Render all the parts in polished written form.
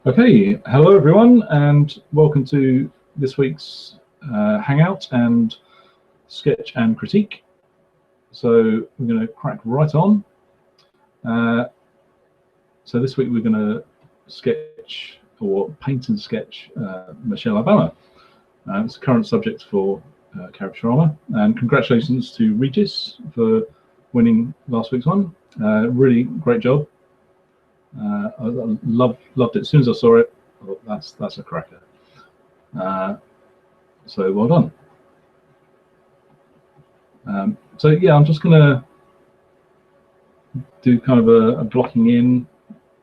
Okay, hello everyone, and welcome to this week's Hangout and Sketch and Critique. So we're going to crack right on. So this week we're going to sketch or paint and sketch Michelle Obama. It's a current subject for Karashirama, and congratulations to Regis for winning last week's one. Really great job. I loved it. As soon as I saw it, I thought that's a cracker. So well done. So yeah, I'm just gonna do kind of a blocking in.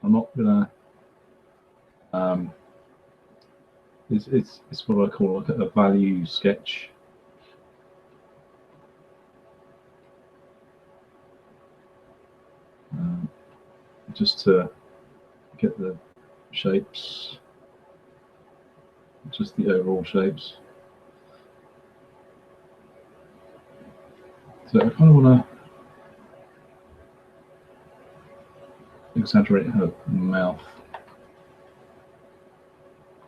I'm not gonna. It's what I call like a value sketch. Just to get the shapes, just the overall shapes. So I kind of want to exaggerate her mouth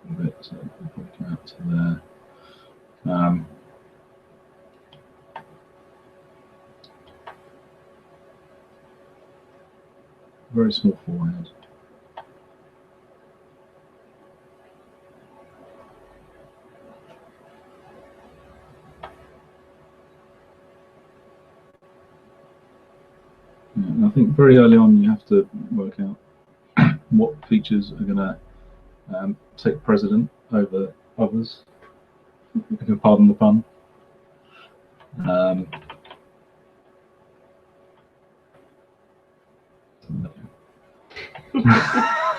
a bit, so I'll probably come out to there. Very small forehead. And I think very early on you have to work out what features are going to take precedent over others, if you can pardon the pun.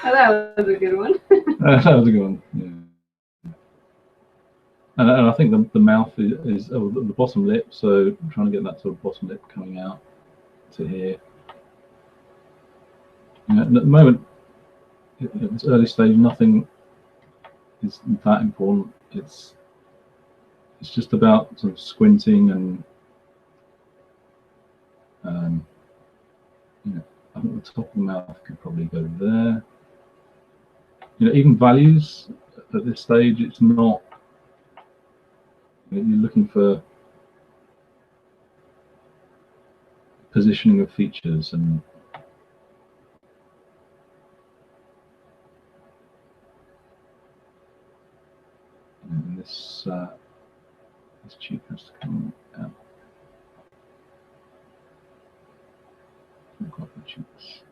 That was a good one. That was a good one, yeah. And I think the mouth is the bottom lip, so I'm trying to get that sort of bottom lip coming out to here. And at the moment, at this early stage, nothing is that important. It's just about sort of squinting and you know, I think the top of the mouth could probably go there. You know, even values at this stage, it's not. You're looking for positioning of features and this cheek has to come out. Got the cheeks.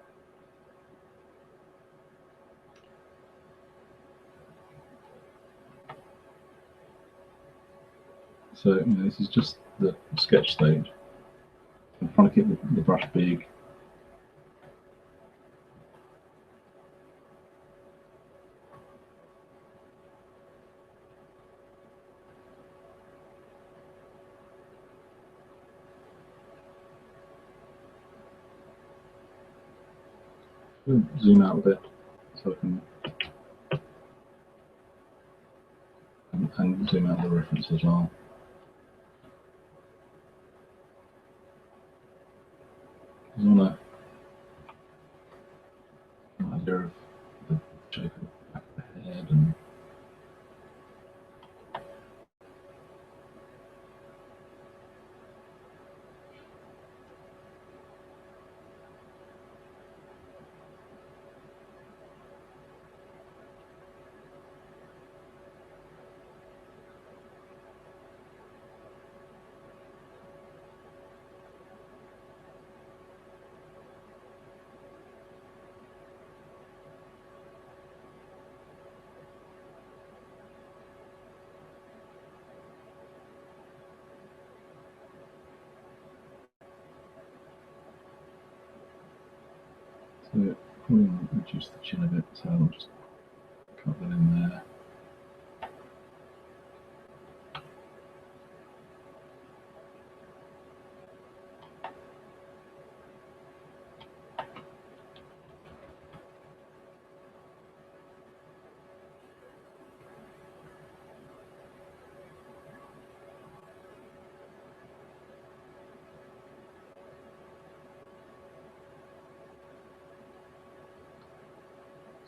So you know, this is just the sketch stage. I'm trying to keep the brush big. Zoom out a bit so I can and zoom out the reference as well. I want an idea of the shape of the back of the head and so probably want to reduce the chin a bit, so I'll just cut that in there.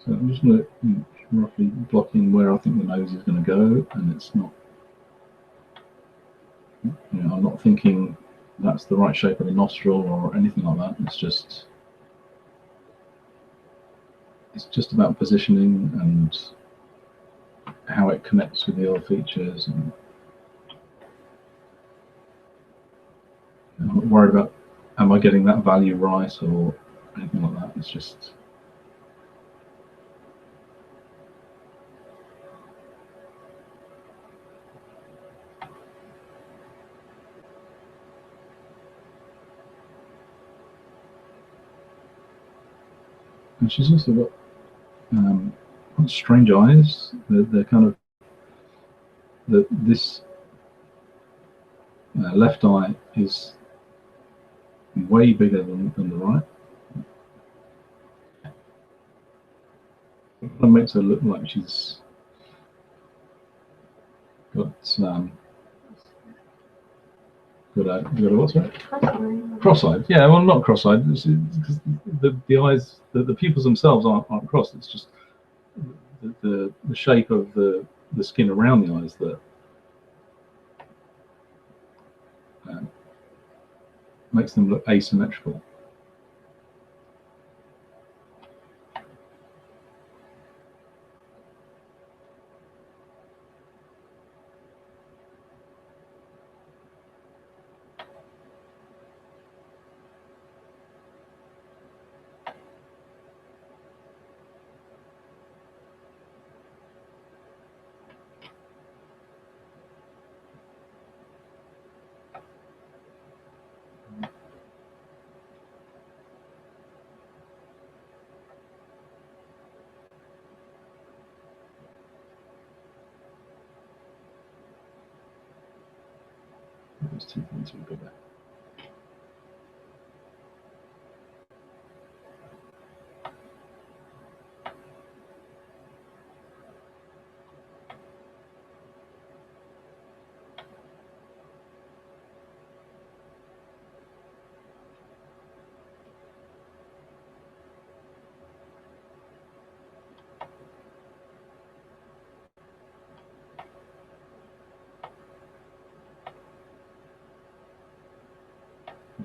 So I'm just going to roughly block in where I think the nose is going to go, and it's not, I'm not thinking that's the right shape of the nostril or anything like that. It's just about positioning and how it connects with the other features. And I'm not worried about, am I getting that value right or anything like that. It's just and she's also got strange eyes. They're kind of this left eye is way bigger than the right. That makes her look like she's got what's that? Cross-eyed. Yeah, well, not cross-eyed. The eyes, the pupils themselves aren't crossed. It's just the shape of the skin around the eyes that makes them look asymmetrical. Those 2 points are bigger.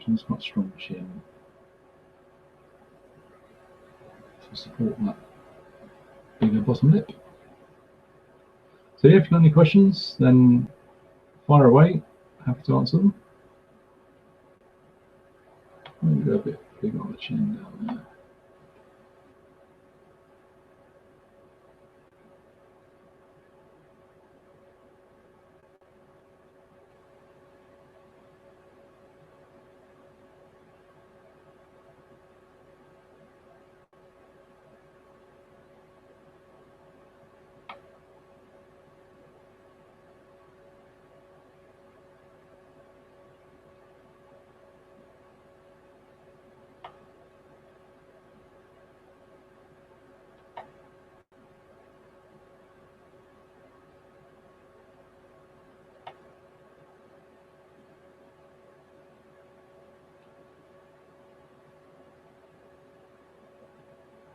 She's got strong chin to support that bigger bottom lip. So yeah, if you've got any questions, then fire away. Happy to answer them. I'm going to go a bit big on the chin down there.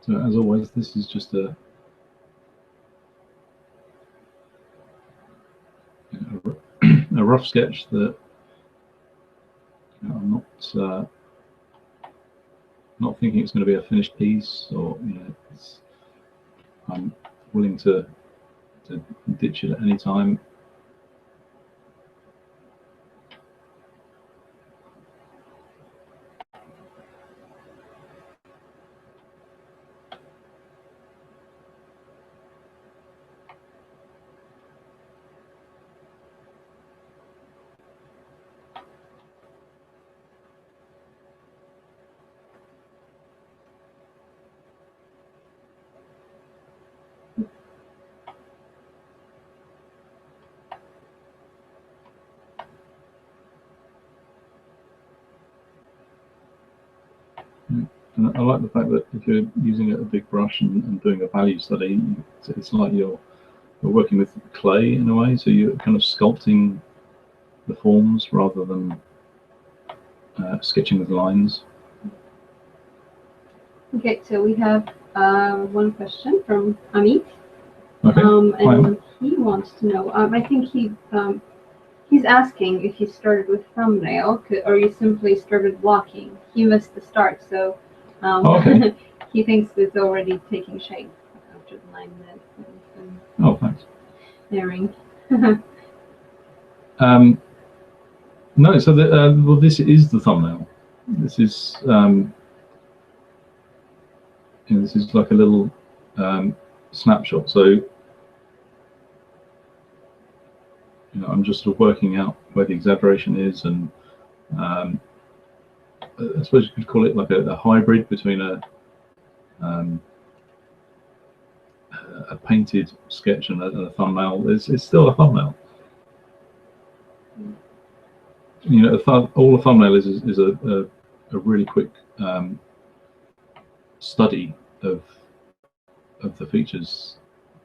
So as always, this is just a rough sketch that I'm not thinking it's going to be a finished piece, or I'm willing to ditch it at any time. And I like the fact that if you're using a big brush and doing a value study, it's like you're working with clay in a way, so you're kind of sculpting the forms rather than sketching with lines. Okay, so we have one question from Amit. Okay. And he wants to know. I think he's asking if you started with thumbnail or you simply started blocking. He missed the start, so Okay. he thinks it's already taking shape after the 9 minutes. And Oh, thanks. airing. No, so well, this is the thumbnail. This is this is like a little snapshot. So I'm just sort of working out where the exaggeration is, and I suppose you could call it like a hybrid between a painted sketch and a thumbnail. It's still a thumbnail. All a thumbnail is a really quick study of the features,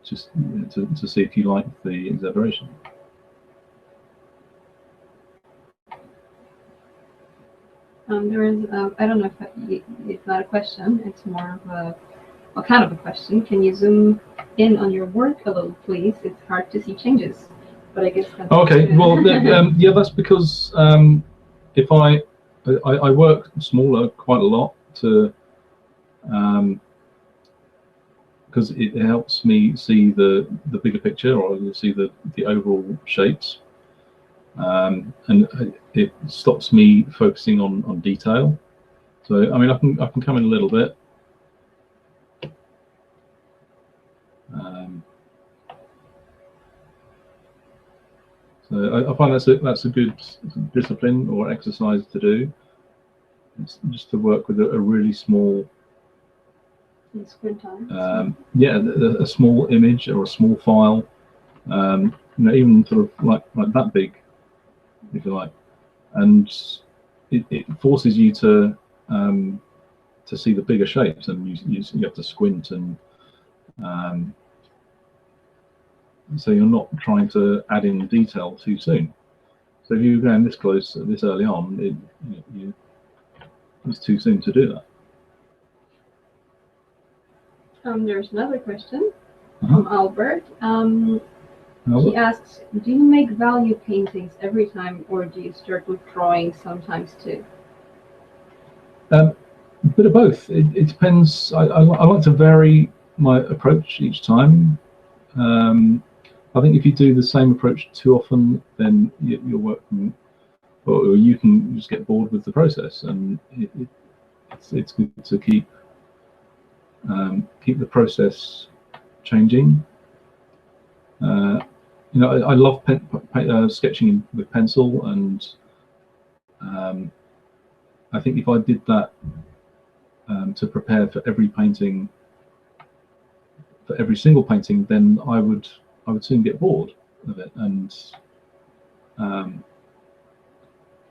just to see if you like the exaggeration. There is, I don't know if it's not a question, it's more of a, well, kind of a question. Can you zoom in on your work a little, please? It's hard to see changes, but I guess that's okay. Well, yeah, that's because if I work smaller quite a lot to because it helps me see the bigger picture, or see the overall shapes. And it stops me focusing on detail. So I mean, I can come in a little bit. So I find that's a good discipline or exercise to do. It's just to work with a really small, yeah, a small image or a small file. Even sort of like that big, if you like, and it forces you to see the bigger shapes, and you have to squint, and so you're not trying to add in detail too soon. So if you're going this close, this early on, it's too soon to do that. There's another question from Albert. Albert? He asks, do you make value paintings every time, or do you start with drawing sometimes too? A bit of both. It depends. I like to vary my approach each time. I think if you do the same approach too often, then you're working, or you can just get bored with the process. And it's good to keep the process changing. I love sketching with pencil, and I think if I did that to prepare for every painting, for every single painting, then I would soon get bored of it, and I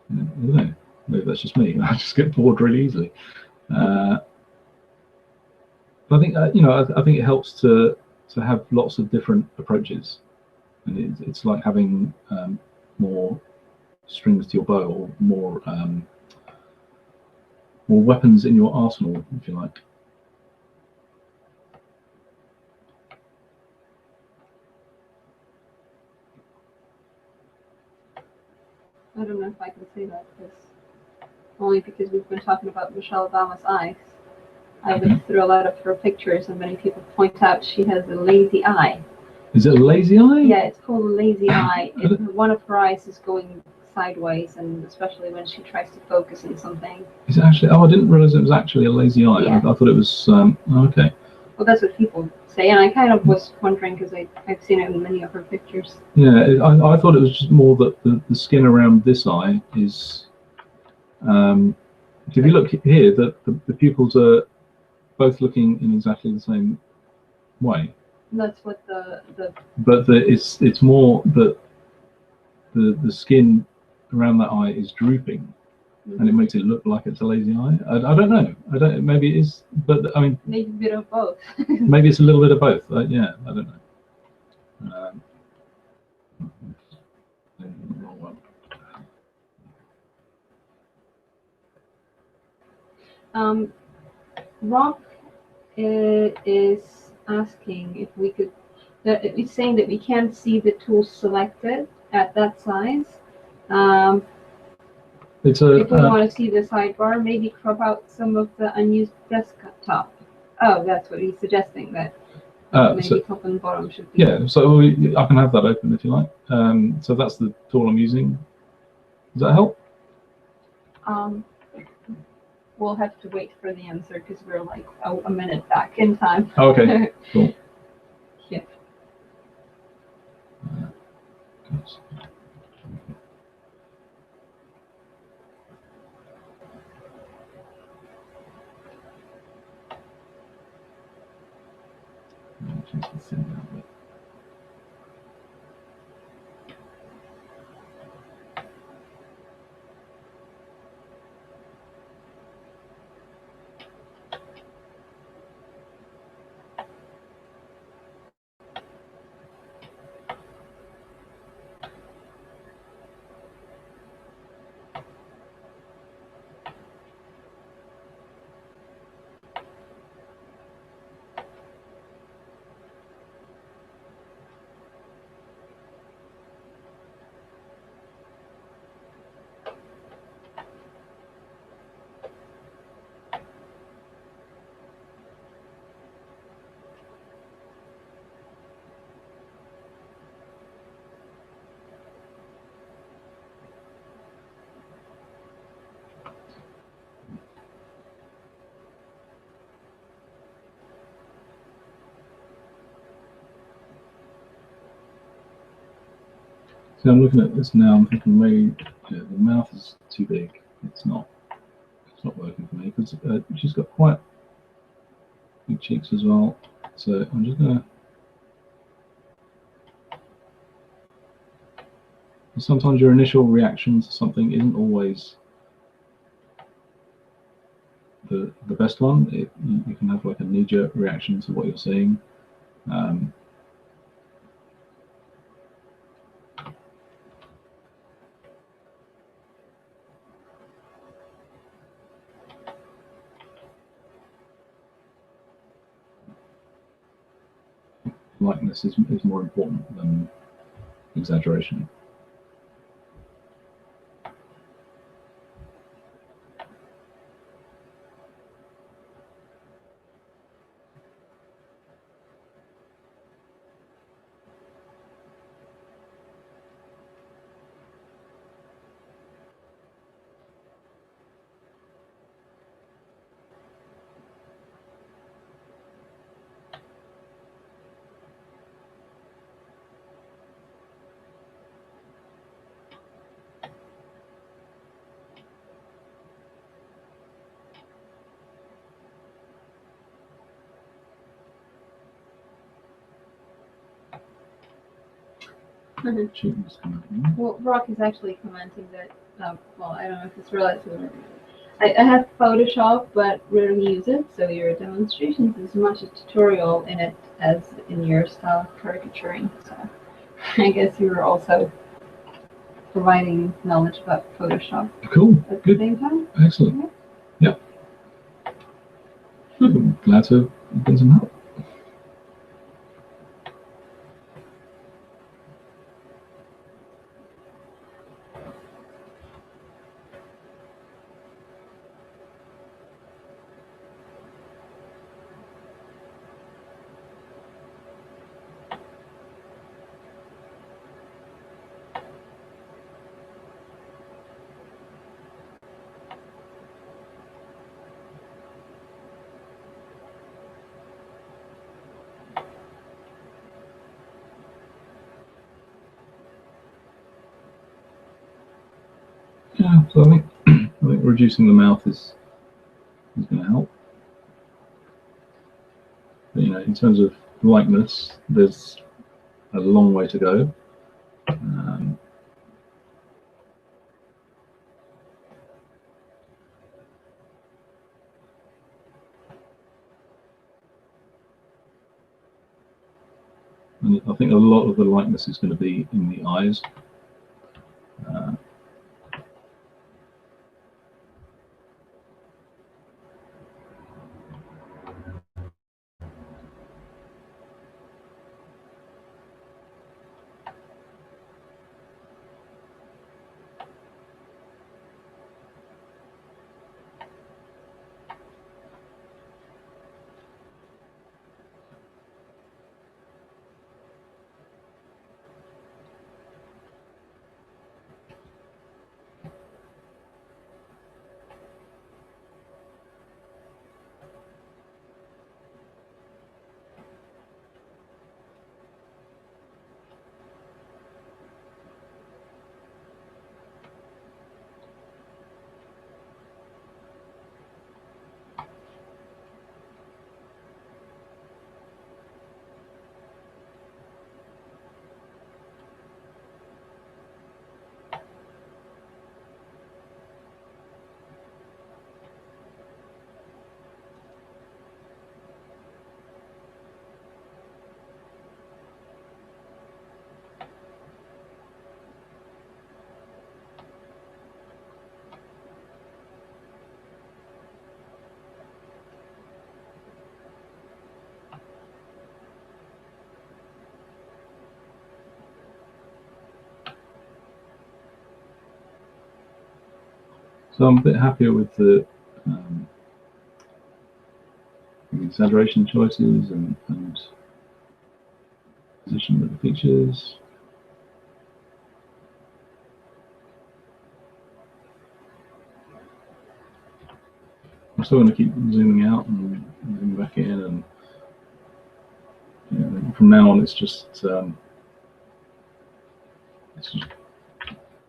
don't know, maybe that's just me. I just get bored really easily. But I think I think it helps to have lots of different approaches, and it's like having more strings to your bow, or more weapons in your arsenal, if you like. I don't know if I can say that, only because we've been talking about Michelle Obama's eyes. I looked through a lot of her pictures, and many people point out she has a lazy eye. Is it a lazy eye? Yeah, it's called a lazy eye. One of her eyes is going sideways, and especially when she tries to focus on something. Is it actually? Oh, I didn't realize it was actually a lazy eye. Yeah. I thought it was. Okay. Well, that's what people say, and I kind of was wondering because I've seen it in many of her pictures. Yeah, I thought it was just more that the skin around this eye is. If you look here, the pupils are both looking in exactly the same way. That's what But it's more that the skin around that eye is drooping, and it makes it look like it's a lazy eye. I don't know. I don't. Maybe it is, but I mean. Maybe a bit of both. Maybe it's a little bit of both. Yeah, I don't know. Rob is asking if we could. It's saying that we can't see the tools selected at that size. It's a. If we want to see the sidebar, maybe crop out some of the unused desktop. Oh, that's what he's suggesting, that maybe So, top and bottom should be. yeah, so I can have that open if you like. So that's the tool I'm using. Does that help? We'll have to wait for the answer because we're like a minute back in time. Oh, okay, cool. Yeah. So I'm looking at this now. I'm thinking maybe the mouth is too big. It's not working for me because she's got quite big cheeks as well. So I'm just gonna. Sometimes your initial reaction to something isn't always the best one. You can have like a knee-jerk reaction to what you're seeing. Likeness is more important than exaggeration. Well, Brock is actually commenting that, well, I don't know if it's relative. I have Photoshop, but rarely use it, so your demonstrations is as much a tutorial in it as in your style of caricaturing. So I guess you were also providing knowledge about Photoshop Cool. at Good. the same time. Excellent. Yeah. Glad to have been some help. Yeah, so I think reducing the mouth is going to help. But, you know, in terms of likeness, there's a long way to go. And I think a lot of the likeness is going to be in the eyes. So I'm a bit happier with the exaggeration choices and position of the features. I'm still going to keep zooming out and zooming back in, and from now on it's just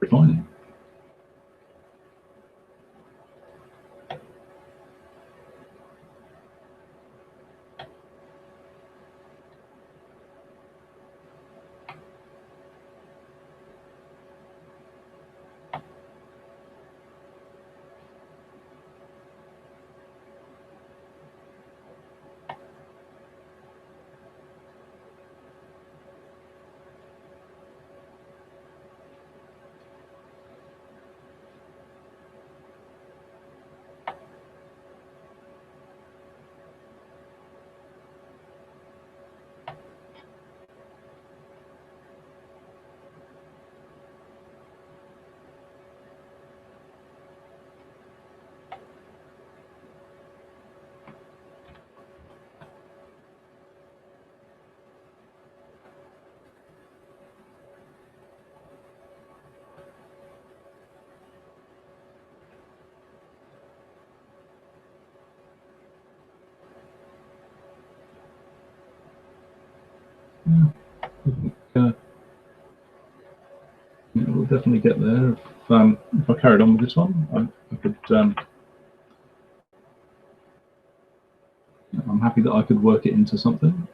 refining. We'll definitely get there. If I carried on with this one, I could. I'm happy that I could work it into something.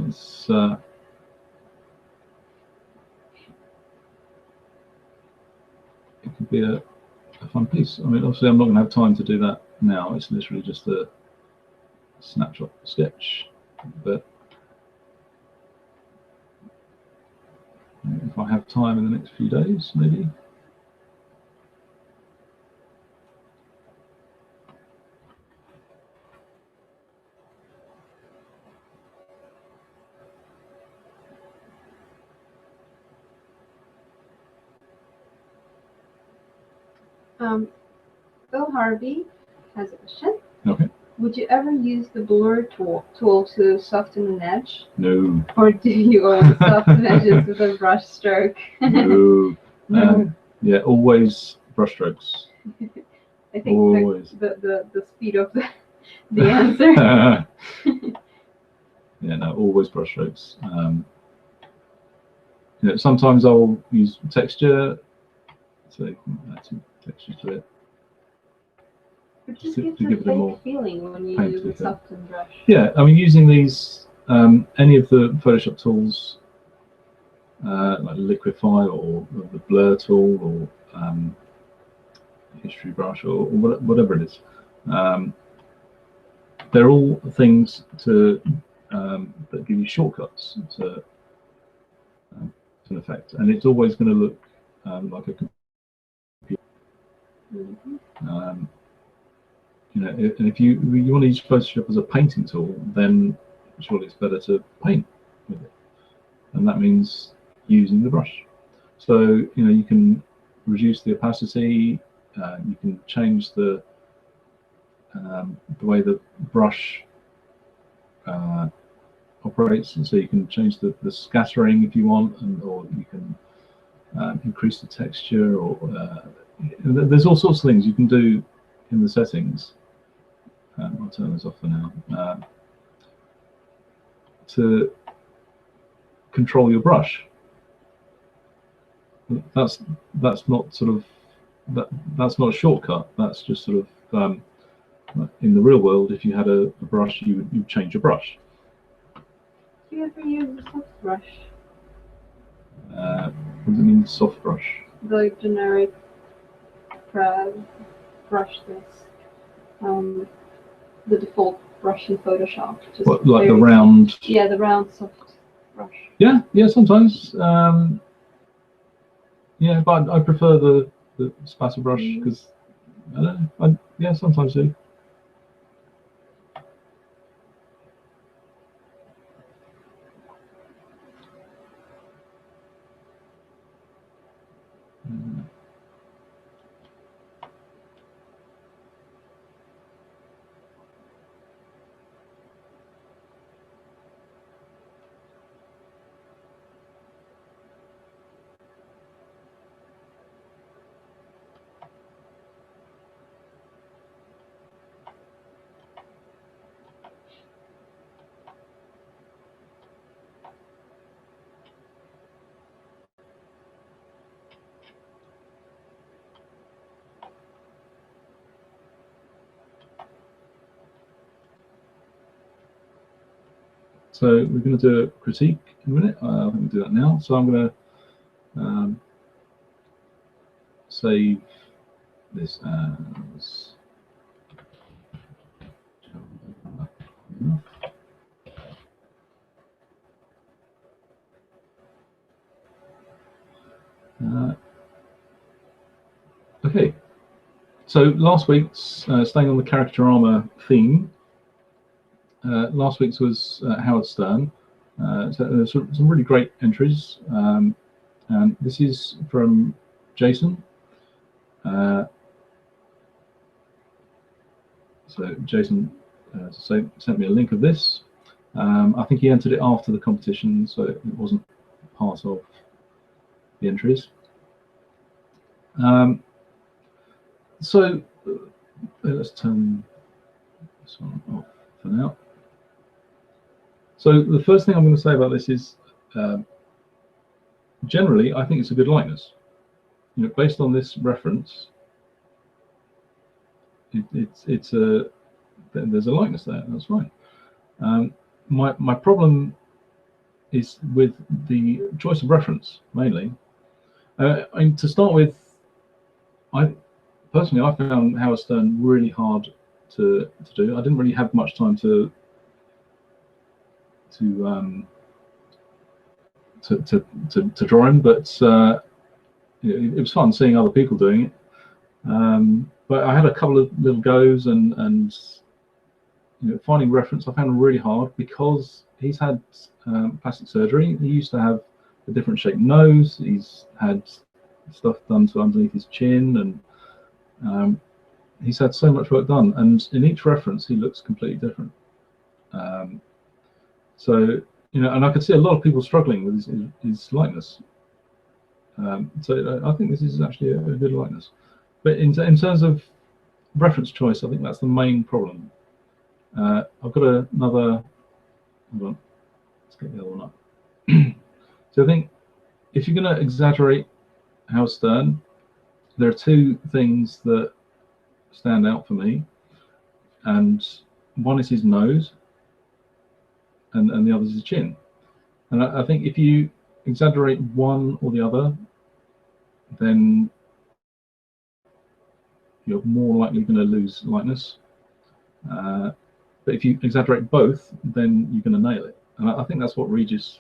It's it could be a fun piece. I mean, obviously, I'm not going to have time to do that now. It's literally just a snapshot sketch, but if I have time in the next few days, maybe. Bill Harvey has a question. Okay. Would you ever use the blur tool to soften an edge? No. Or do you always soften edges with a brush stroke? No. No. Yeah, always brush strokes. I think always. The speed of the answer. Yeah, no, always brush strokes. Sometimes I'll use texture, so you can add some texture to it. It just gives a fake feeling when you use a soften brush. Yeah, I mean, using these, any of the Photoshop tools, like Liquify or the Blur tool or History Brush or whatever it is, they're all things to that give you shortcuts to an effect, and it's always going to look like a computer. Mm-hmm. And if you want to use Photoshop as a painting tool, then surely it's better to paint with it, and that means using the brush. So you can reduce the opacity, you can change the way the brush operates, and so you can change the scattering if you want, or you can increase the texture, or there's all sorts of things you can do in the settings. I'll turn this off for now. To control your brush. That's not sort of that's not a shortcut. That's just sort of in the real world. If you had a brush, you'd change your brush. Do you ever use a soft brush? What does it mean, soft brush? The generic brush that's the default brush in Photoshop. What, like the round? Yeah, the round soft brush. Yeah, sometimes. Yeah, but I prefer the spatter brush because I don't know. Yeah, sometimes do. So we're going to do a critique in a minute. I think we'll do that now. So I'm going to save this as okay. So last week's, staying on the Characterama theme, last week's was Howard Stern. So there's some really great entries, and this is from Jason. So Jason sent me a link of this. I think he entered it after the competition, so it wasn't part of the entries. So let's turn this one off for now. So the first thing I'm going to say about this is, generally, I think it's a good likeness. You know, based on this reference, there's a likeness there. That's right. My problem is with the choice of reference mainly. And to start with, I found Howard Stern really hard to do. I didn't really have much time to draw him, but it was fun seeing other people doing it. But I had a couple of little goes, and you know, finding reference I found really hard because he's had plastic surgery. He used to have a different shaped nose. He's had stuff done to underneath his chin, and he's had so much work done. And in each reference, he looks completely different. So you know, and I could see a lot of people struggling with his likeness. So I think this is actually a good likeness. But in terms of reference choice, I think that's the main problem. I've got another. Hold on, let's get the other one up. So I think if you're going to exaggerate Howard Stern, there are two things that stand out for me, and one is his nose, and the other is his chin. And I think if you exaggerate one or the other, then you're more likely going to lose likeness. But if you exaggerate both, then you're going to nail it. And I think that's what Regis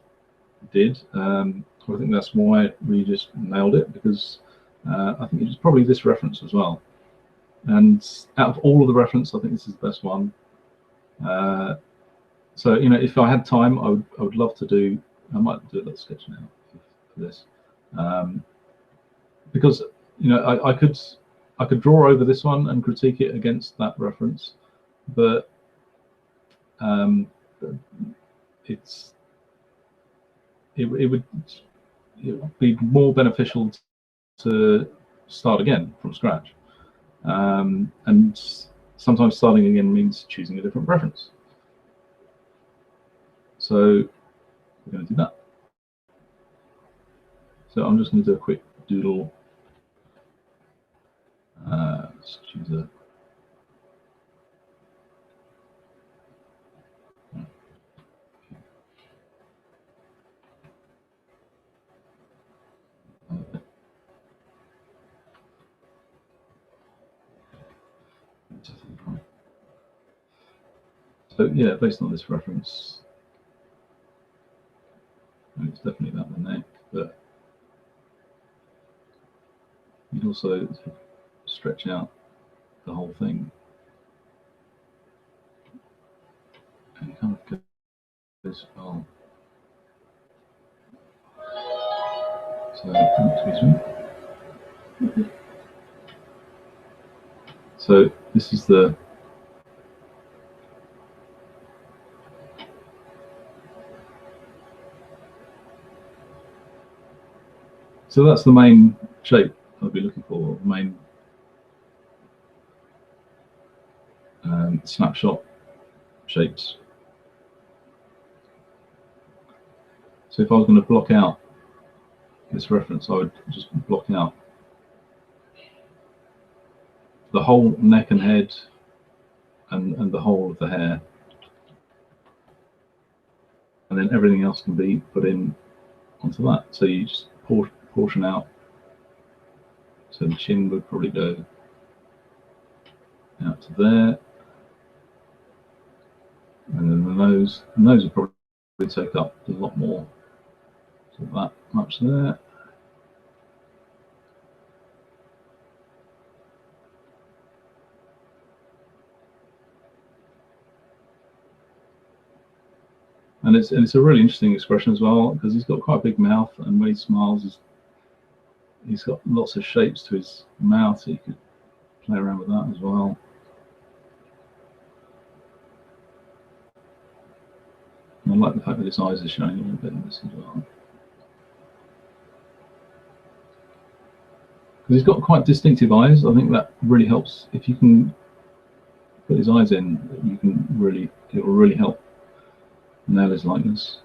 did. I think that's why Regis nailed it, because I think it's probably this reference as well. And out of all of the reference, I think this is the best one. So you know, if I had time, I would love to do. I might do a little sketch now for this, because you know I could draw over this one and critique it against that reference, but it would be more beneficial to start again from scratch, and sometimes starting again means choosing a different reference. So we're going to do that. So I'm just going to do a quick doodle. Let's choose a. So yeah, based on this reference, it's definitely that the neck, but you'd also stretch out the whole thing and kind of go this well. So excuse me. So this is the. So that's the main shape I'll be looking for, main snapshot shapes. So if I was going to block out this reference, I would just block out the whole neck and head and the whole of the hair. and then everything else can be put in onto that. So you just portion out. So the chin would probably go out to there, and then the nose would probably take up a lot more. So that much there. And it's a really interesting expression as well, because he's got quite a big mouth, and when he smiles, he's got lots of shapes to his mouth, so you could play around with that as well. And I like the fact that his eyes are showing a little bit in this as well. Because he's got quite distinctive eyes. I think that really helps. If you can put his eyes in, it will really help nail his likeness.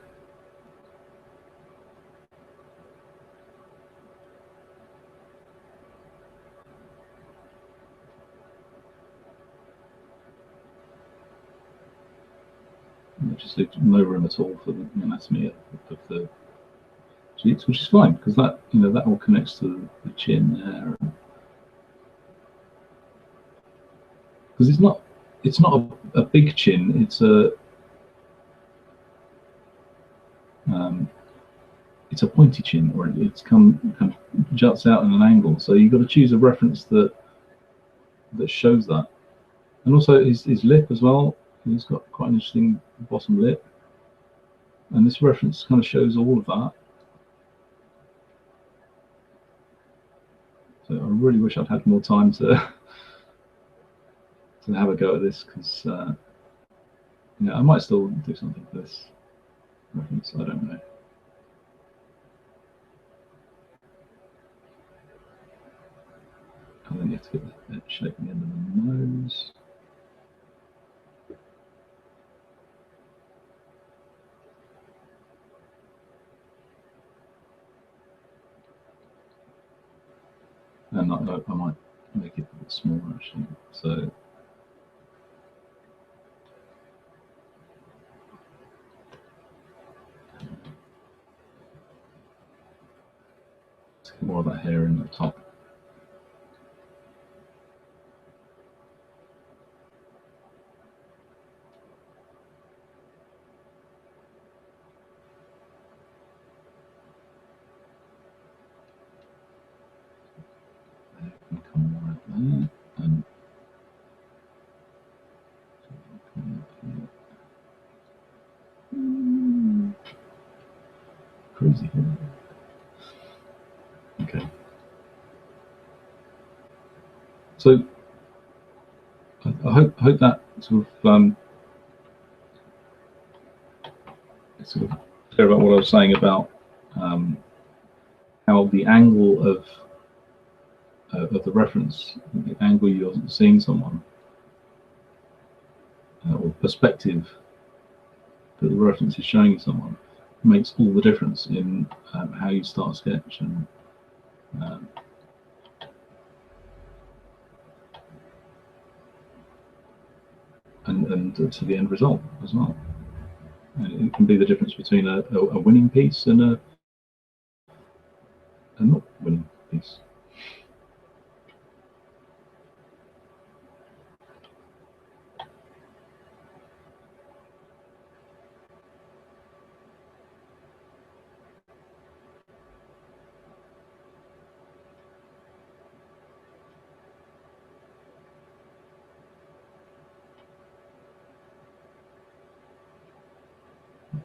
It just leaves no room at all for the anatomy of the cheeks, which is fine, because that that all connects to the chin there. Because it's not a big chin. It's a pointy chin, or it's kind of juts out in an angle. So you've got to choose a reference that shows that. And also his lip as well. He's got quite an interesting bottom lip, and this reference kind of shows all of that. So I really wish I'd had more time to have a go at this, because I might still do something for this reference. I don't know. And then you have to get that shape at the end of the nose. And I might make it a bit smaller actually. So let's get more of that hair in the top. Crazy hair. Okay. So I hope that sort of clear about what I was saying about how the angle of the reference, the angle you're seeing someone, or perspective that the reference is showing someone, makes all the difference in how you start a sketch and to the end result as well. And it can be the difference between a winning piece and a not winning piece.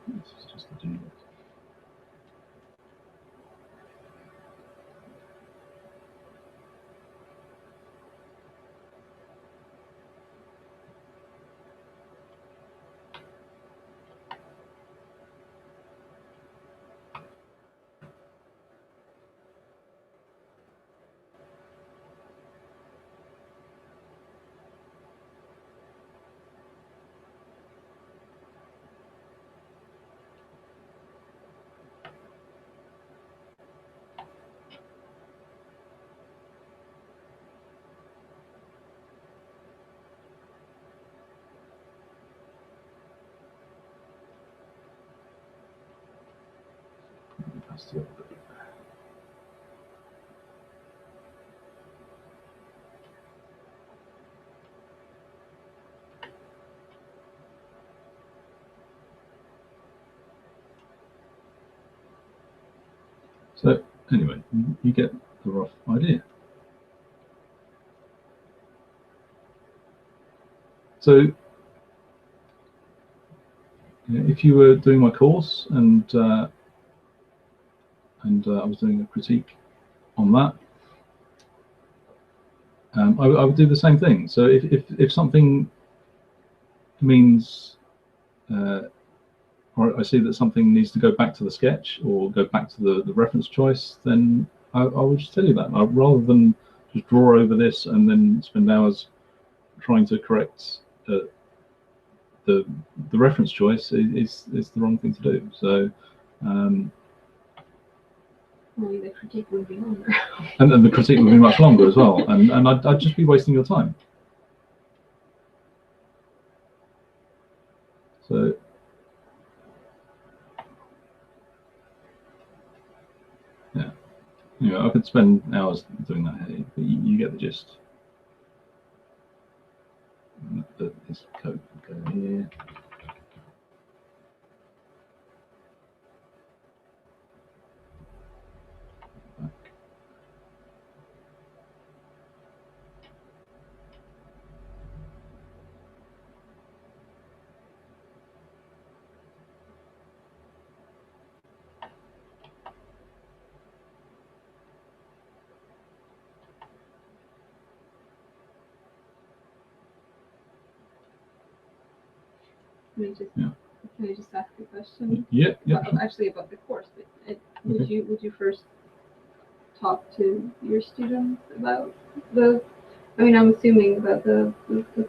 This is just a do. Let's do it. So anyway, you get the rough idea. So if you were doing my course and I was doing a critique on that, I would do the same thing. So if something means, or I see that something needs to go back to the sketch or go back to the reference choice, then I would just tell you that, rather than just draw over this and then spend hours trying to correct the reference choice is the wrong thing to do. So only the critique would be longer. and then the critique would be much longer as well, and I'd just be wasting your time. So yeah, I could spend hours doing that here, but you get the gist. This code would go here. Back. Can I just ask a question? Yeah. Well, actually, about the course. But would you first talk to your students about the? I mean, I'm assuming about the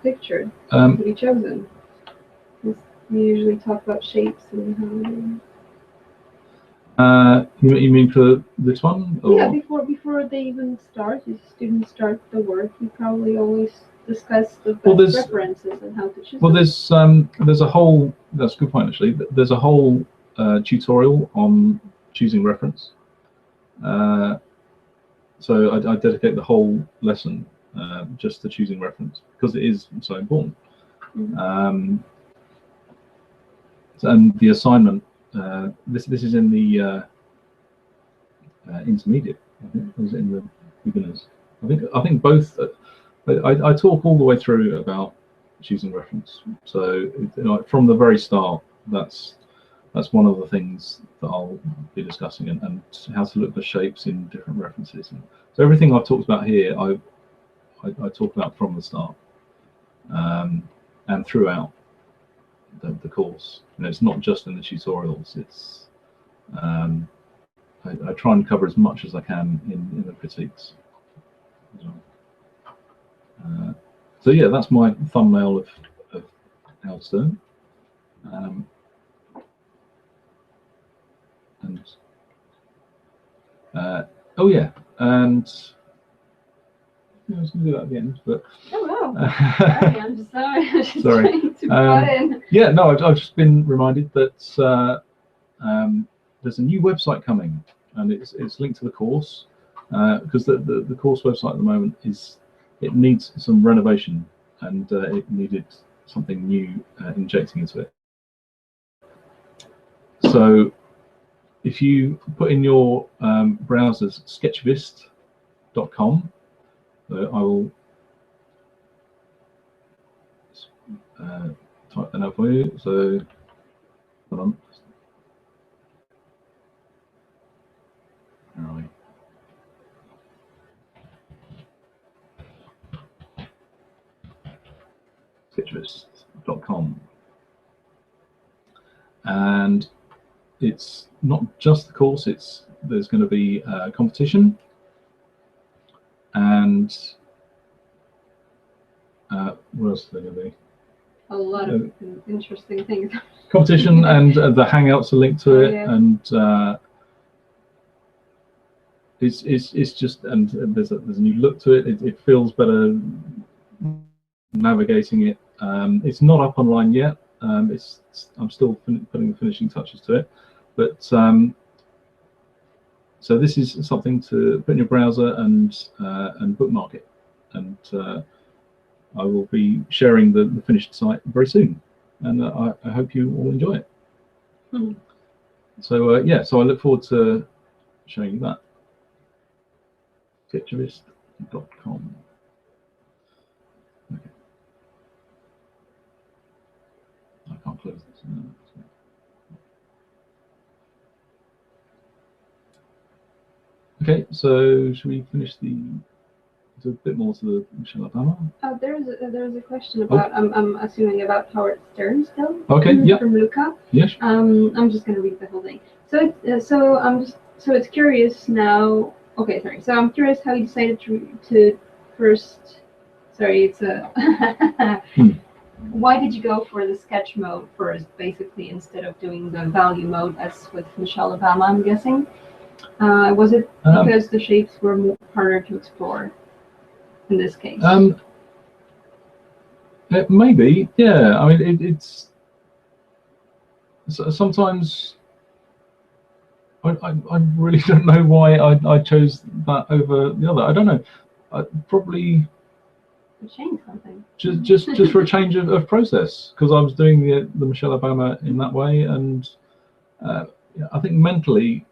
picture to be chosen. You usually talk about shapes and how. You mean for this one? Or? Yeah, before they even start, if students start the work, you probably always discuss the best references and how to choose. Well, there's a whole. That's a good point actually. There's a whole tutorial on choosing reference. So I dedicate the whole lesson just to choosing reference because it is so important. Mm-hmm. And the assignment. This is in the intermediate. I think it was in the beginners. I think both. I talk all the way through about choosing reference. So from the very start, that's one of the things that I'll be discussing, and how to look for shapes in different references. And so everything I've talked about here, I talk about from the start and throughout the course. It's not just in the tutorials. It's I try and cover as much as I can in the critiques as well. So yeah, that's my thumbnail of Elstone. Oh yeah, and I was going to do that at the end, but oh wow, sorry, I'm sorry. I'm just sorry. trying to butt in. Yeah, no, I've just been reminded that there's a new website coming, and it's linked to the course because the course website at the moment it needs some renovation, and it needed something new injecting into it. So if you put in your browsers sketchvist.com, I will type that out for you. So hold on. Where are we? Sketchvist.com, and it's not just the course. There's going to be a competition, and what else is there going to be? A lot of interesting things. Competition and the Hangouts are linked to it, yeah. and it's just, and there's a new look to it. It feels better navigating it. It's not up online yet. I'm still putting the finishing touches to it, but So this is something to put in your browser and bookmark it. And I will be sharing the finished site very soon. And I hope you all enjoy it. Mhm. So yeah, so I look forward to showing you that. Sketchist.com. Okay. I can't close this. No. Okay, so should we finish a bit more to the Michelle Obama? There's a question about I'm assuming about Howard Stern still. Okay, yeah. From Luca. Yes. I'm just gonna read the whole thing. So it's curious now. Okay, sorry. So I'm curious how you decided to first. Sorry, it's a. Why did you go for the sketch mode first, basically, instead of doing the value mode as with Michelle Obama? I'm guessing. Was it because the shapes were harder to explore in this case? Maybe, yeah. I mean, it's sometimes I really don't know why I chose that over the other. I don't know. Probably change something. Just for a change of process, because I was doing the Michelle Obama in that way, and I think mentally,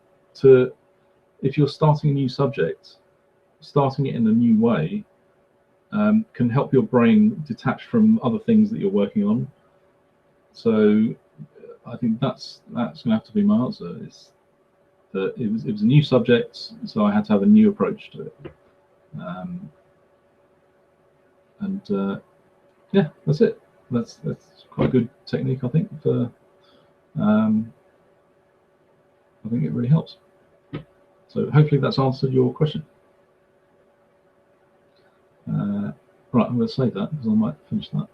if you're starting a new subject, starting it in a new way can help your brain detach from other things that you're working on. So I think that's going to have to be my answer. Is that it was a new subject, so I had to have a new approach to it. Yeah, that's it. That's quite a good technique, I think. For I think it really helps. So hopefully that's answered your question. Right, I'm going to save that because I might finish that.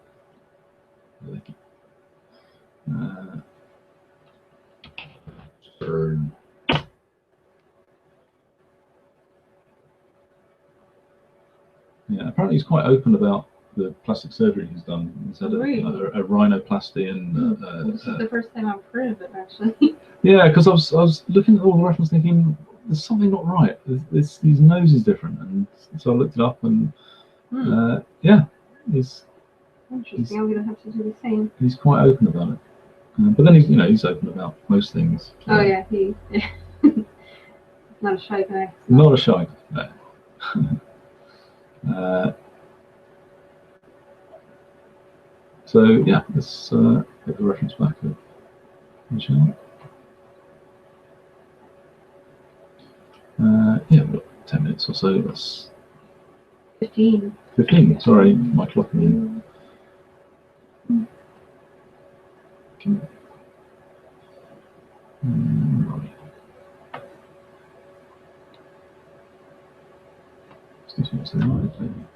Yeah, apparently he's quite open about the plastic surgery he's done. He's had a rhinoplasty, and this is the first time I've heard of it, actually. Yeah, because I was looking at all the reference, thinking there's something not right. His nose is different, and so I looked it up, and yeah, interesting. I'm gonna have to do the same. He's quite open about it, but then he's open about most things. So. Oh yeah, not a shy guy. So. Not a shy guy. No. So yeah, let's get the reference back of Michelle. Yeah, we've got 10 minutes or so. That's 15. 15. Sorry, my clock. Okay. Right. Excuse me, what's the right thing?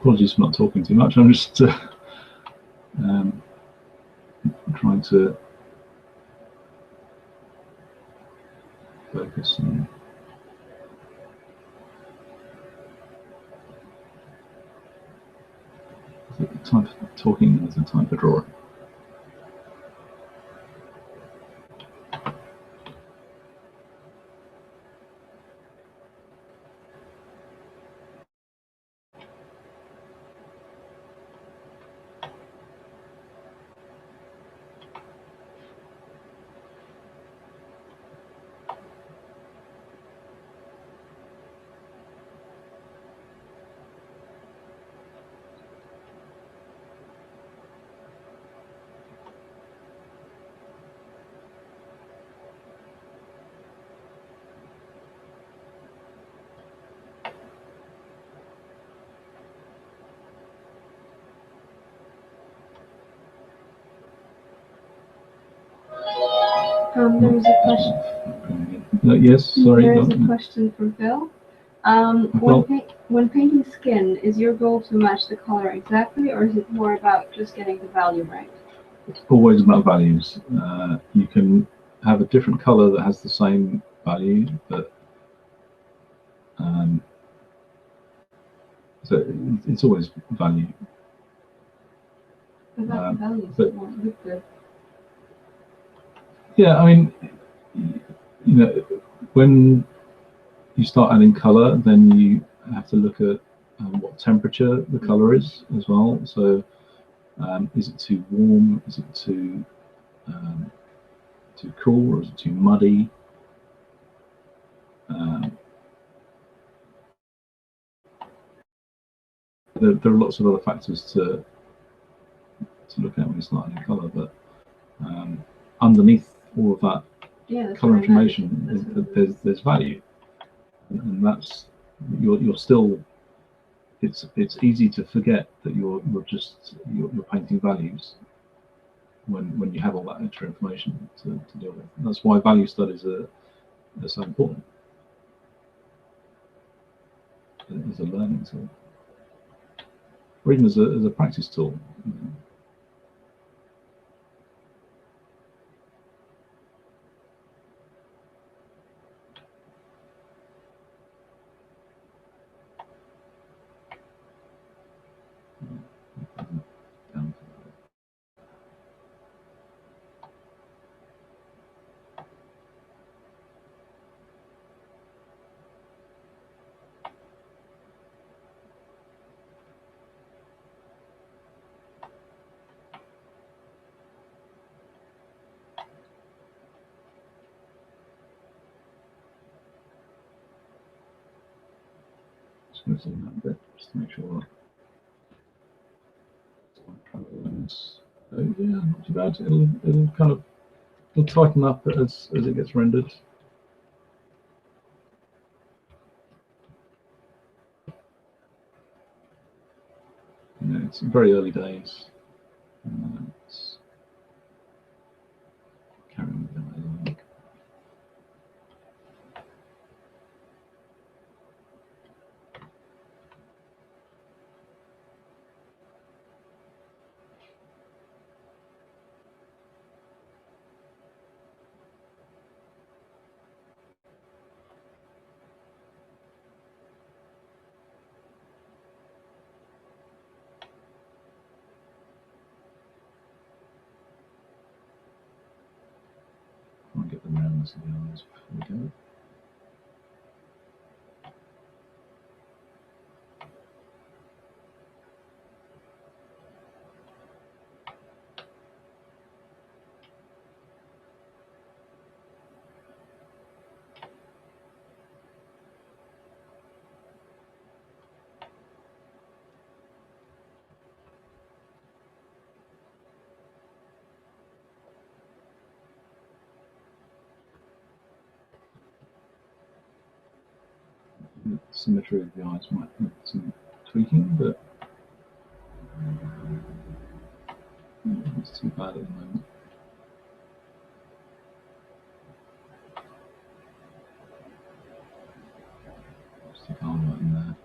Apologies for not talking too much. I'm just trying to focus on. Is it the time for talking or is it time for drawing? There is a question. Yes, sorry. There is a question from Phil. When painting skin, is your goal to match the color exactly, or is it more about just getting the value right? It's always about values. You can have a different color that has the same value, but so it's always value. About values, but, look good. Yeah, I mean, you know, when you start adding color, then you have to look at what temperature the color is as well. So, is it too warm? Is it too cool, or is it too muddy? There are lots of other factors to look at when you start adding color, but underneath all of that color information, there's value, and that's you're still. It's easy to forget that you're painting values when you have all that extra information to deal with. And that's why value studies are so important as a learning tool, or even as a practice tool. Just going to zoom out a bit just to make sure. So yeah, not too bad. It'll tighten up as it gets rendered. You know, it's very early days. It's carrying on along. I'll get the roundness of the eyes before we go. The symmetry of the eyes might need some tweaking, but it's too bad at the moment. Stick arm right in there.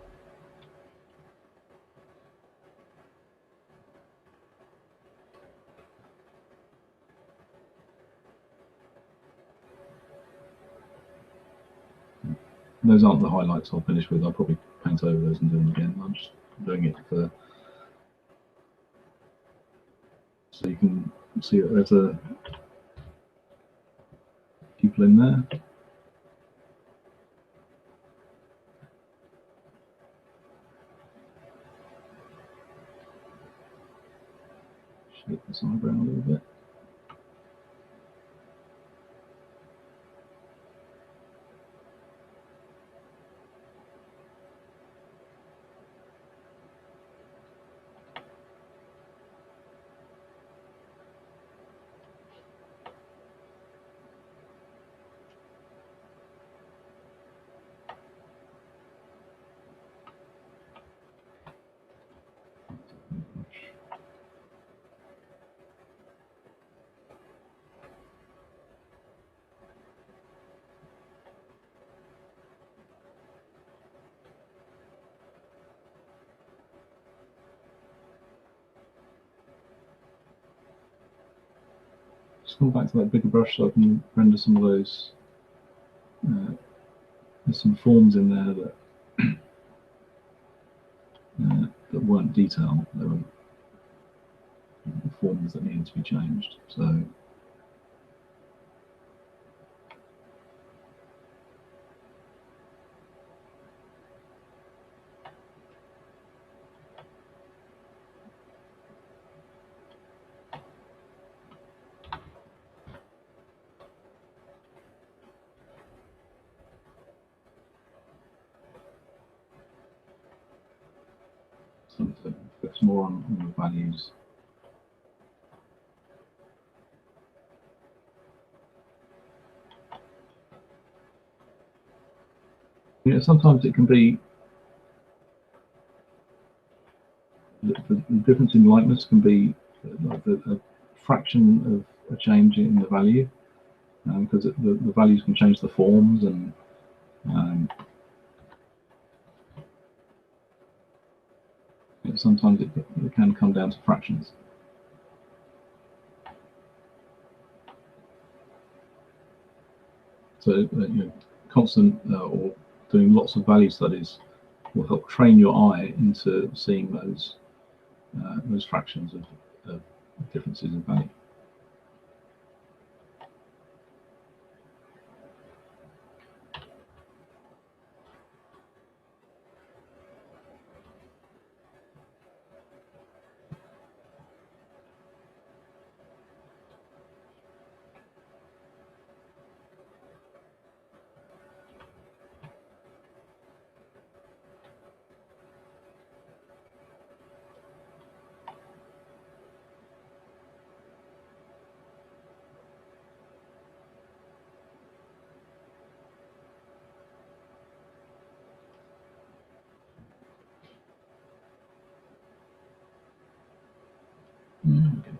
those aren't the highlights I'll finish with. I'll probably paint over those and do them again. I'm just doing it for so you can see that there's a people in there. Shape this eyebrow a little bit. Just come back to that bigger brush so I can render some of those. There's some forms in there that weren't detailed. There were forms that needed to be changed. So to focus more on the values. You know, sometimes it can be the difference in lightness can be like a fraction of a change in the value, because the values can change the forms, and sometimes it can come down to fractions. So you know, constant or doing lots of value studies will help train your eye into seeing those fractions of differences in value. Okay.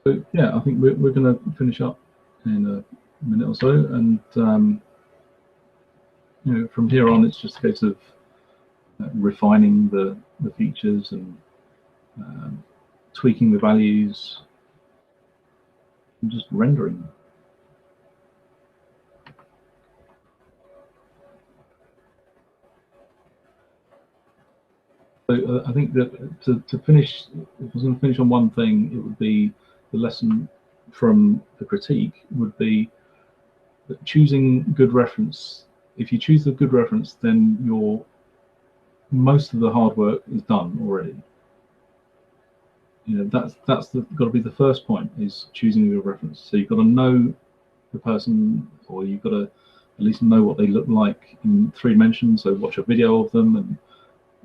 So yeah, I think we're going to finish up in a minute or so, and you know, from here on, it's just a case of refining the features and tweaking the values and just rendering. So I think that to finish, if I was going to finish on one thing, it would be the lesson from the critique would be that choosing good reference. If you choose a good reference, then most of the hard work is done already. You know, that's got to be the first point, is choosing a good reference. So you've got to know the person, or you've got to at least know what they look like in 3 dimensions. So watch a video of them,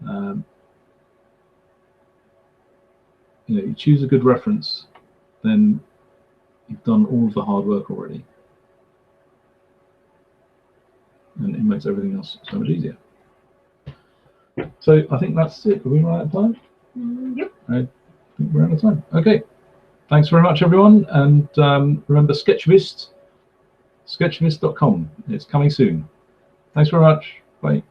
and you know, you choose a good reference, then you've done all of the hard work already, and it makes everything else so much easier. So I think that's it. Are we right out of time? Yep. I think we're out of time. Okay. Thanks very much, everyone. And remember, Sketchvist, sketchvist.com. It's coming soon. Thanks very much. Bye.